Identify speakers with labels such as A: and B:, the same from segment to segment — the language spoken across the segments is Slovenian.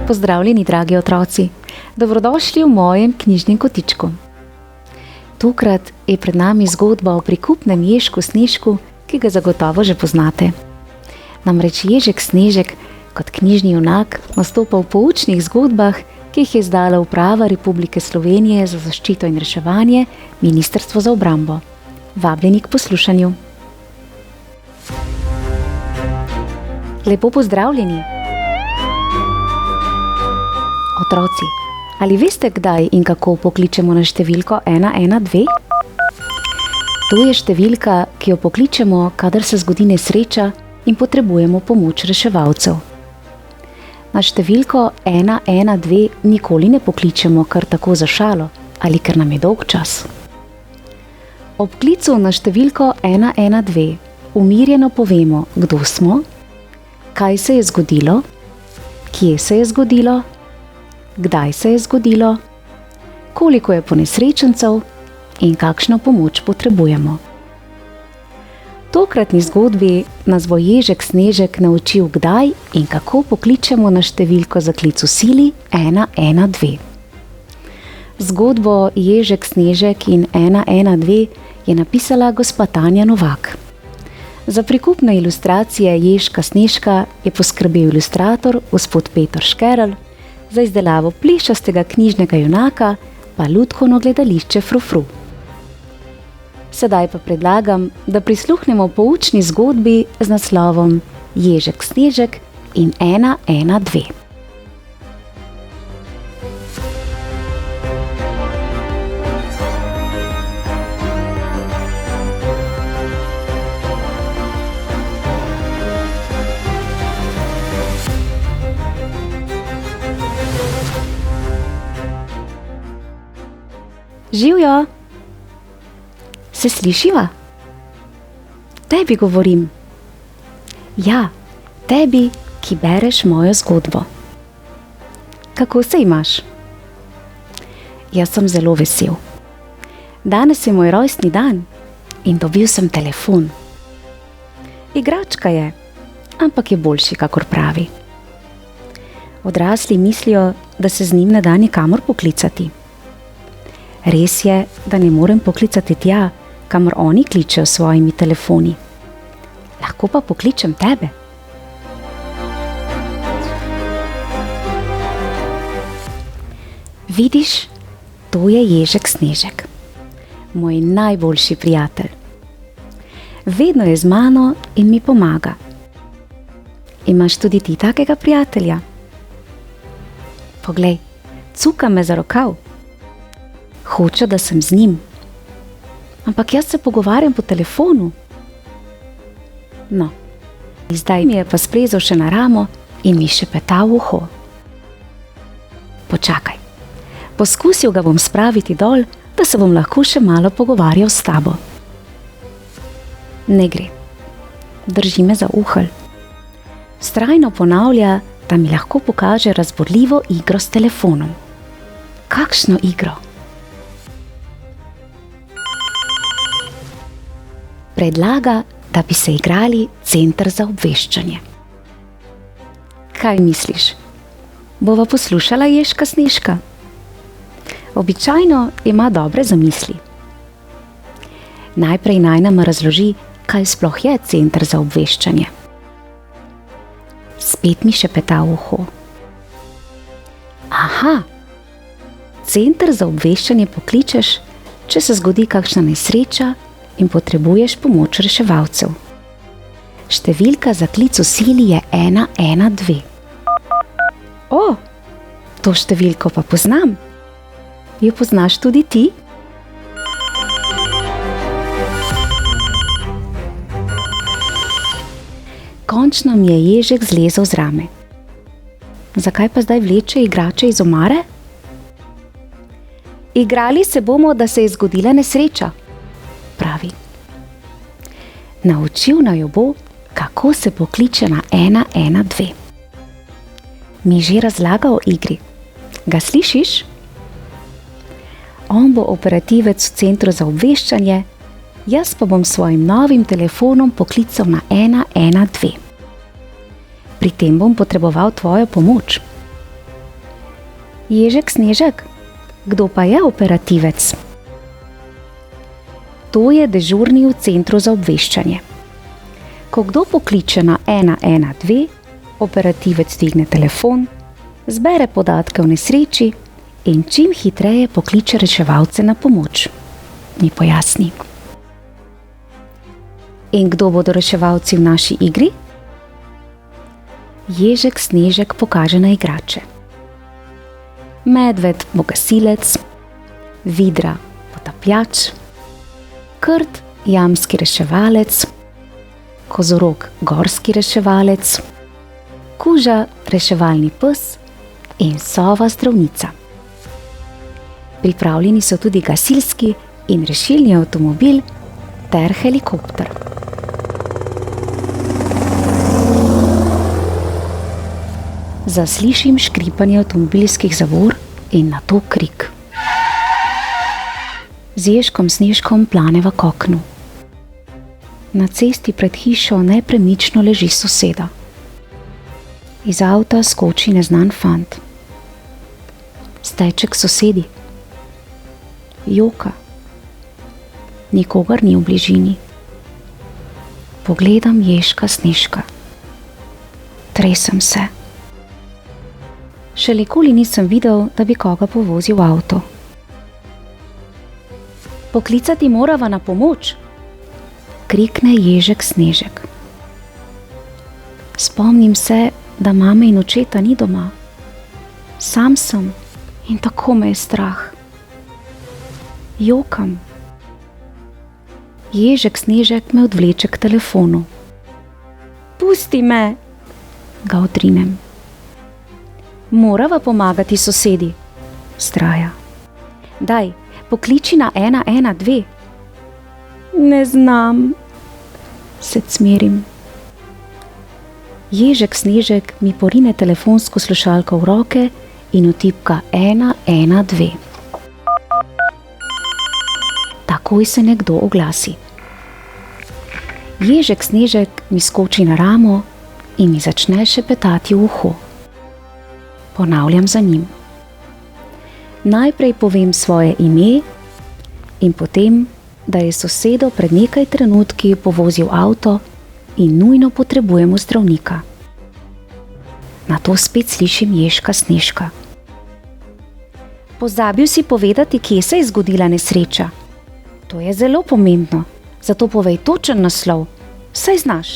A: Pozdravljeni, dragi otroci. Dobrodošli v mojem knjižnem kotičku. Tokrat je pred nami zgodba o prikupnem ježku Snežku, ki ga zagotovo že poznate. Namreč Ježek Snežek kot knjižni junak nastopa v poučnih zgodbah, ki jih je izdala Uprava Republike Slovenije za zaščito in reševanje, Ministrstvo za obrambo. Vabljeni k poslušanju. Lepo pozdravljeni. Otroci, ali veste, kdaj in kako pokličemo na številko 112? To je številka, ki jo pokličemo, kadar se zgodi nesreča in potrebujemo pomoč reševalcev. Na številko 112 nikoli ne pokličemo kar tako za šalo ali ker nam je dolg čas. Ob klicu na številko 112 umirjeno povemo, kdo smo, kaj se je zgodilo, kje se je zgodilo, kdaj se je zgodilo, koliko je ponesrečencev in kakšno pomoč potrebujemo. V tokratni zgodbi nas bo Ježek Snežek naučil, kdaj in kako pokličemo na številko za klic v sili 112. Zgodbo Ježek Snežek in 112 je napisala gospa Tanja Novak. Za prikupne ilustracije Ježka Snežka je poskrbel ilustrator gospod Peter Škerl, za izdelavo plešastega knjižnega junaka pa Lutkovno gledališče Frufru. Sedaj pa predlagam, da prisluhnemo poučni zgodbi z naslovom Ježek Snežek in 112. Živjo! Se slišiva? Tebi govorim. Ja, tebi, ki bereš mojo zgodbo. Kako se imaš? Jaz sem zelo vesel. Danes je moj rojstni dan in dobil sem telefon. Igračka je, ampak je boljši, kakor pravi. Odrasli mislijo, da se z njim ne da nikamor poklicati. Res je, da ne morem poklicati tja, kamor oni kličejo s svojimi telefoni. Lahko pa pokličem tebe. Vidiš, to je Ježek Snežek, moj najboljši prijatelj. Vedno je z mano in mi pomaga. Imaš tudi ti takega prijatelja? Poglej, cuka me za rokav. Hoče, da sem z njim. Ampak jaz se pogovarjam po telefonu. No, zdaj mi je pa splezal še na ramo in mi šepetal v uho. Počakaj, poskusil ga bom spraviti dol, da se bom lahko še malo pogovarjal s tabo. Ne gre. Drži me za uhelj. Vztrajno ponavlja, da mi lahko pokaže razburljivo igro s telefonom. Kakšno igro? Predlaga, da bi se igrali Center za obveščanje. Kaj misliš? Bova poslušala Ježka Snežka? Običajno ima dobre zamisli. Najprej naj nam razloži, kaj sploh je Center za obveščanje. Spet mi šepeta v uho. Aha, Center za obveščanje pokličeš, če se zgodi kakšna nesreča in potrebuješ pomoč reševalcev. Številka za klic v sili je 112. O, to številko pa poznam. Jo poznaš tudi ti? Končno mi je Ježek zlezel z rame. Zakaj pa zdaj vleče igrače iz omare? Igrali se bomo, da se je zgodila nesreča, pravi. Naučil naju bo, kako se pokliče na 112. mi že razlaga o igri. Ga slišiš? On bo operativec v centru za obveščanje, jaz pa bom s svojim novim telefonom poklical na 112. Pri tem bom potreboval tvojo pomoč. Ježek Snežek, kdo pa je operativec? To je dežurni v centru za obveščanje. Ko kdo pokliče na 112, operativec dvigne telefon, zbere podatke o nesreči in čim hitreje pokliče reševalce na pomoč, mi pojasni. In kdo bodo reševalci v naši igri? Ježek Snežek pokaže na igrače. Medved bo gasilec, vidra potapljač, krt jamski reševalec, kozorog gorski reševalec, kuža reševalni pes in sova zdravnica. Pripravljeni so tudi gasilski in rešilni avtomobil ter helikopter. Zaslišim škripanje avtomobilskih zavor in nato krik. Z Ježkom Snežkom planeva k oknu. Na cesti pred hišo nepremično leži soseda. Iz avta skoči neznan fant. Steče k sosedi. Joka. Nikogar ni v bližini. Pogledam Ježka Snežka. Tresem se. Še nikoli nisem videl, da bi koga povozil v avto. Poklicati morava na pomoč, krikne Ježek Snežek. Spomnim se, da mame in očeta ni doma. Sam sem in tako me je strah. Jokam. Ježek Snežek me odvleče k telefonu. Pusti me, ga odrinem. Morava pomagati sosedi, vztraja. Daj, pokliči na 112. Ne znam, se cmerim. Ježek Snežek mi porine telefonsko slušalko v roke in vtipka 112. Takoj se nekdo oglasi. Ježek Snežek mi skoči na ramo in mi začne šepetati v uho. Ponavljam za njim. Najprej povem svoje ime in potem, da je sosedo pred nekaj trenutki povozil avto in nujno potrebujemo zdravnika. Nato spet slišim Ježka Snežka. Pozabil si povedati, kje se je zgodila nesreča. To je zelo pomembno, zato povej točen naslov, saj znaš.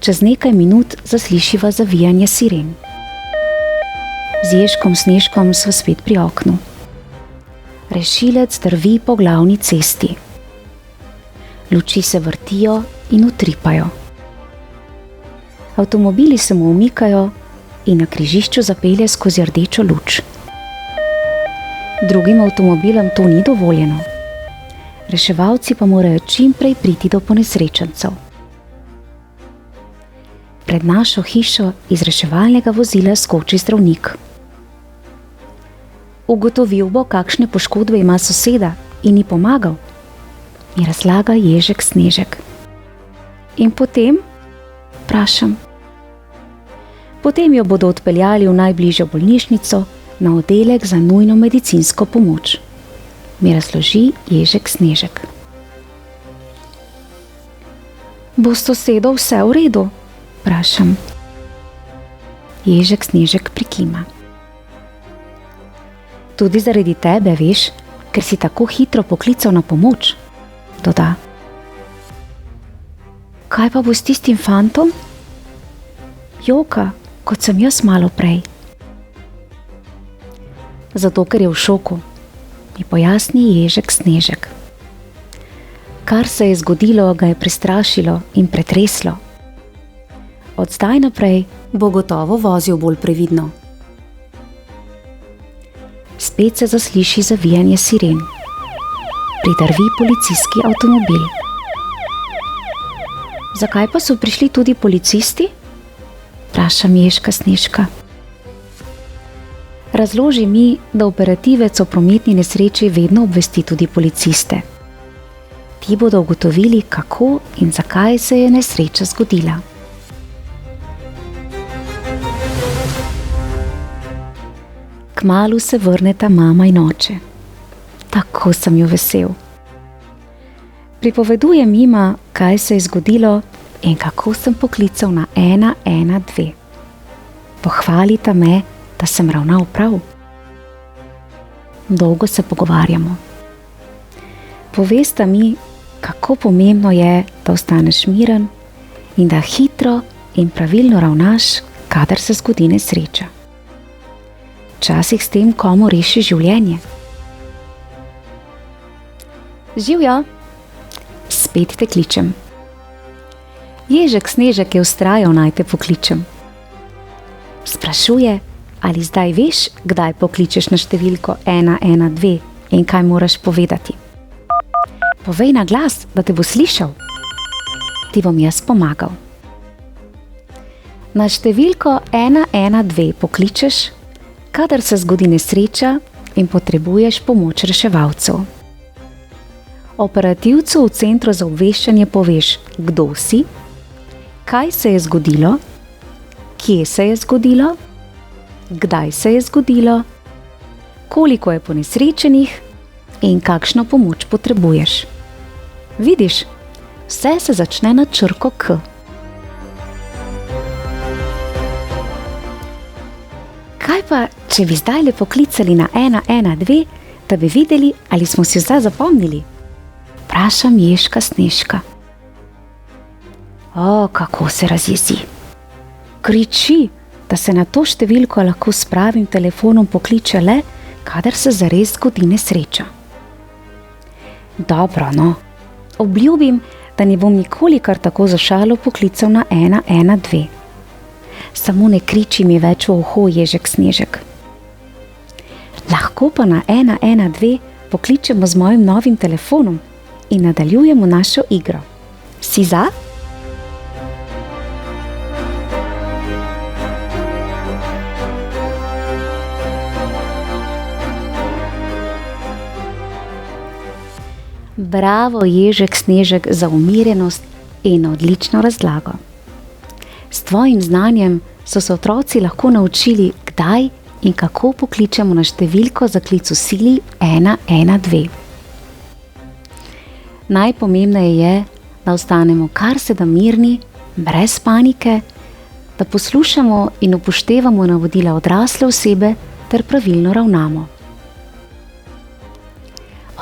A: Čez nekaj minut zaslišiva zavijanje siren. Z Ježkom Snežkom sva spet pri oknu. Rešilec drvi po glavni cesti. Luči se vrtijo in utripajo. Avtomobili se mu umikajo in na križišču zapelje skozi rdečo luč. Drugim avtomobilom to ni dovoljeno. Reševalci pa morajo čim prej priti do ponesrečencev. Pred našo hišo iz reševalnega vozila skoči zdravnik. Ugotovil bo, kakšne poškodbe ima soseda in ji pomagal, mi razlaga Ježek Snežek. In potem? Vprašam. Potem jo bodo odpeljali v najbližjo bolnišnico na oddelek za nujno medicinsko pomoč, mi razloži Ježek Snežek. Bo s sosedo vse v redu? Vprašam. Ježek Snežek prikima. Tudi zaradi tebe, veš, ker si tako hitro poklical na pomoč, doda. Kaj pa bo s tistim fantom? Joka, kot sem jaz malo prej. Zato, ker je v šoku, mi pojasni Ježek Snežek. Kar se je zgodilo, ga je prestrašilo in pretreslo. Od zdaj naprej bo gotovo vozil bolj previdno. Spet se zasliši zavijanje siren. Pridrvi policijski avtomobil. Zakaj pa so prišli tudi policisti? Vpraša Ježka Snežka. Razloži mi, da operativec o prometni nesreči vedno obvesti tudi policiste. Ti bodo ugotovili, kako in zakaj se je nesreča zgodila. Kmalu se vrneta mama in oče. Tako sem jo vesel. Pripovedujem jima, kaj se je zgodilo in kako sem poklical na 112. Pohvalita me, da sem ravnal prav. Dolgo se pogovarjamo. Povesta mi, kako pomembno je, da ostaneš miren in da hitro in pravilno ravnaš, kadar se zgodi nesreča. Včasih s tem komu reši življenje. Živjo! Spet te kličem. Ježek Snežek je vztrajal, naj te pokličem. Sprašuje, ali zdaj veš, kdaj pokličeš na številko 112 in kaj moraš povedati. Povej na glas, da te bo slišal. Ti bom jaz pomagal. Na številko 112 pokličeš, kadar se zgodi nesreča in potrebuješ pomoč reševalcev. Operativcu v centru za obveščanje poveš, kdo si, kaj se je zgodilo, kje se je zgodilo, kdaj se je zgodilo, koliko je ponesrečenih in kakšno pomoč potrebuješ. Vidiš, vse se začne na črko K. Kaj pa, če bi zdaj poklicali na 112, da bi videli, ali smo si vse zapomnili? Vprašam Ježka Snežka. O, kako se razjezi. Kriči, da se na to številko lahko s pravim telefonom pokliče le, kadar se zares zgodi nesreča. Dobro, no. Obljubim, da ne bom nikoli kar tako za šalo poklical na 112. Samo ne kriči mi več v uho, Ježek Snežek. Lahko pa na 112 pokličemo z mojim novim telefonom in nadaljujemo našo igro. Si za? Bravo, Ježek Snežek, za umirjenost in odlično razlago. S tvojim znanjem so se otroci lahko naučili, kdaj in kako pokličemo na številko za klic v sili 112. Najpomembneje je, da ostanemo kar se da mirni, brez panike, da poslušamo in upoštevamo navodila odrasle osebe ter pravilno ravnamo.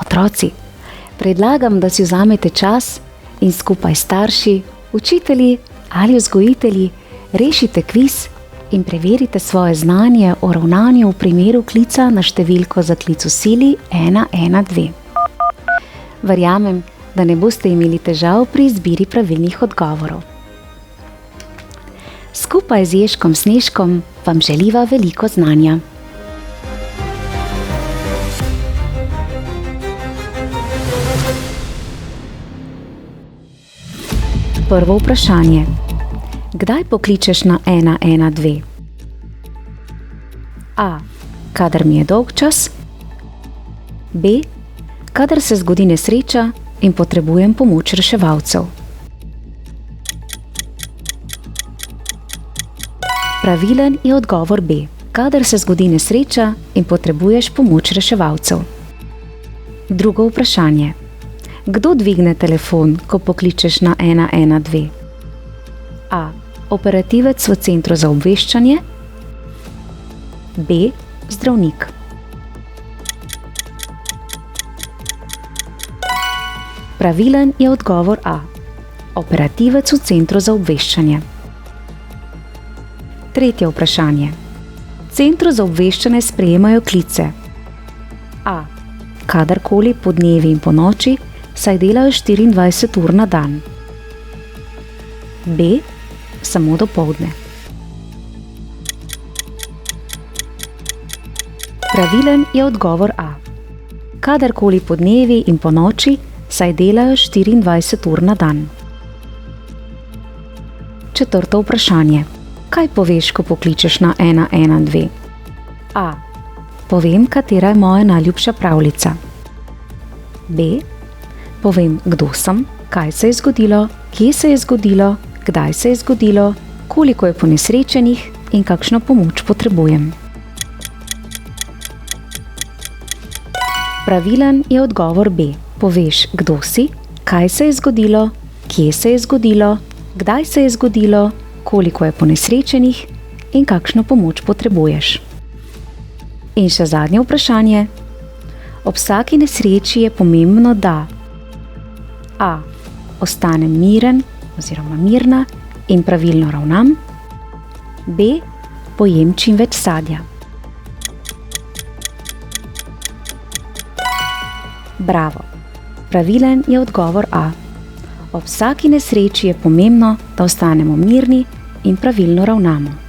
A: Otroci, predlagam, da si vzamete čas in skupaj s starši, učitelji ali vzgojitelji rešite kviz in preverite svoje znanje o ravnanju v primeru klica na številko za klic v sili 112. Verjamem, da ne boste imeli težav pri izbiri pravilnih odgovorov. Skupaj z Ježkom Snežkom vam želiva veliko znanja. Prvo vprašanje. Kdaj pokličeš na 112? A. Kadar mi je dolgčas. B. Kadar se zgodi nesreča in potrebujem pomoč reševalcev. Pravilen je odgovor B. Kadar se zgodi nesreča in potrebuješ pomoč reševalcev. Drugo vprašanje. Kdo dvigne telefon, ko pokličeš na 112? A. Operativec v centru za obveščanje. B. Zdravnik. Pravilen je odgovor A. Operativec v centru za obveščanje. Tretje vprašanje. V centru za obveščanje sprejemajo klice. A. Kadarkoli po dnevi in po noči, saj delajo 24 ur na dan. B. Samo dopoldne. Pravilen je odgovor A. Kadarkoli po dnevi in po noči, saj delajo 24 ur na dan. Četrto vprašanje. Kaj poveš, ko pokličeš na 112? A. Povem, katera je moja najljubša pravljica. B. Povem, kdo sem, kaj se je zgodilo, kje se je zgodilo, kdaj se je zgodilo, koliko je ponesrečenih in kakšno pomoč potrebujem. Pravilen je odgovor B. Poveš, kdo si, kaj se je zgodilo, kje se je zgodilo, kdaj se je zgodilo, koliko je ponesrečenih in kakšno pomoč potrebuješ. In še zadnje vprašanje. Ob vsaki nesreči je pomembno, da A. Ostanem miren oziroma mirna in pravilno ravnam. B. Pojem čim več sadja. Bravo! Pravilen je odgovor A. Ob vsaki nesreči je pomembno, da ostanemo mirni in pravilno ravnamo.